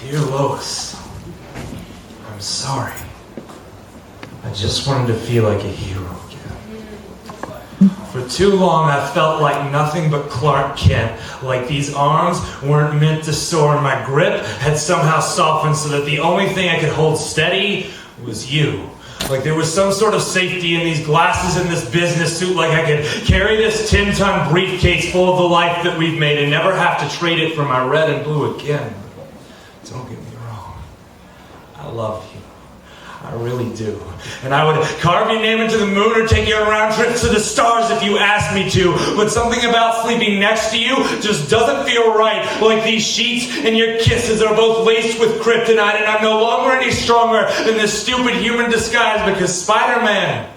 Dear Lois, I'm sorry. I just wanted to feel like a hero again. For too long I felt like nothing but Clark Kent, like these arms weren't meant to soar and my grip had somehow softened so that the only thing I could hold steady was you. Like there was some sort of safety in these glasses in this business suit, like I could carry this 10-ton briefcase full of the life that we've made and never have to trade it for my red and blue again. Don't get me wrong. I love you. I really do. And I would carve your name into the moon or take you on round trips to the stars if you asked me to. But something about sleeping next to you just doesn't feel right. Like these sheets and your kisses are both laced with kryptonite, and I'm no longer any stronger than this stupid human disguise because Spider-Man,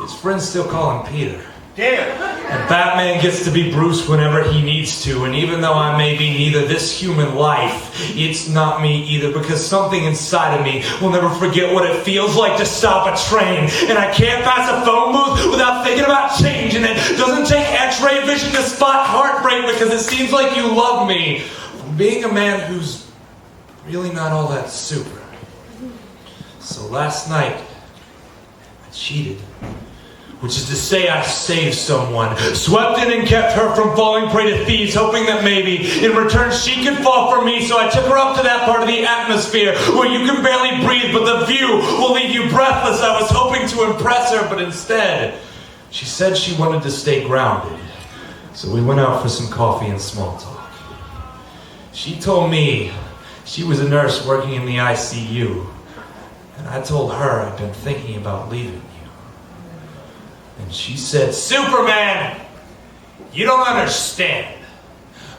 his friends still call him Peter. Damn. And Batman gets to be Bruce whenever he needs to. And even though I may be neither this human life, it's not me either, because something inside of me will never forget what it feels like to stop a train. And I can't pass a phone booth without thinking about change. And it doesn't take x-ray vision to spot heartbreak because it seems like you love me. From being a man who's really not all that super. So last night, I cheated. Which is to say I saved someone, swept in and kept her from falling prey to thieves, hoping that maybe in return she could fall for me. So I took her up to that part of the atmosphere where you can barely breathe, but the view will leave you breathless. I was hoping to impress her, but instead, she said she wanted to stay grounded. So we went out for some coffee and small talk. She told me she was a nurse working in the ICU, and I told her I'd been thinking about leaving. And she said, Superman, you don't understand.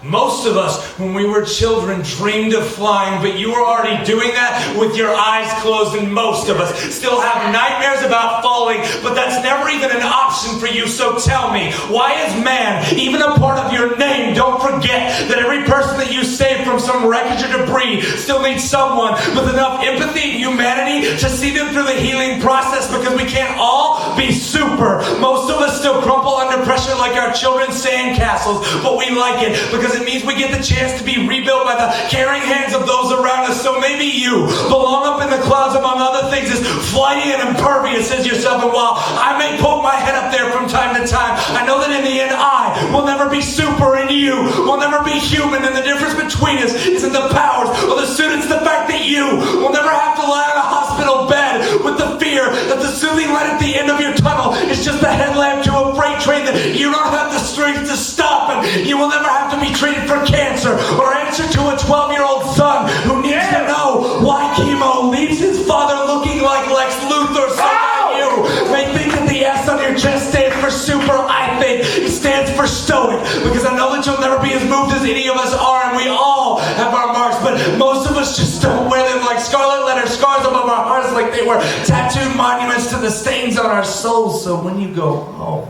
Most of us, when we were children, dreamed of flying, but you were already doing that with your eyes closed, and most of us still have nightmares about falling, but that's never even an option for you. So tell me, why is man even a part of your name? Don't forget that every person that you saved from some wreckage or debris still needs someone with enough empathy and humanity to see them through the healing process, because we can't all be super. Most of us still crumple under pressure like our children's sandcastles, but we like it because it means we get the chance to be rebuilt by the caring hands of those around us. So maybe you belong up in the clouds among other things as flighty and impervious as yourself. And while I may poke my head up there from time to time, I know that in the end I will never be super and you will never be human. And the difference between us isn't the powers or the suit, it's the fact that you will never have to lie on a hospital bed with the fear that the soothing light at the end of your tunnel is just the headlamp to a freight train that you don't have the strength to stop. And you will never have to be treated for cancer or answer to a 12-year-old son who needs to know why chemo leaves his father looking like Lex Luthor. So now you may think that the S on your chest stands for super. I think it stands for stoic, because I know that you'll never be as moved as any of us are, and we all have our marks, but most of us just don't wear them like scarlet letter scars above our hearts, like they were tattooed monuments to the stains on our souls. So when you go home,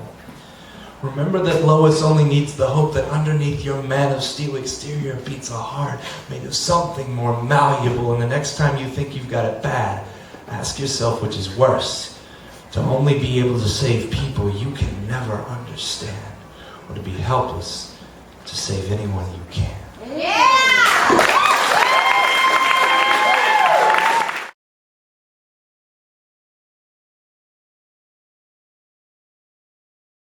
remember that Lois only needs the hope that underneath your man of steel exterior beats a heart made of something more malleable. And the next time you think you've got it bad, ask yourself which is worse: to only be able to save people you can never understand, or to be helpless to save anyone you can. Yeah!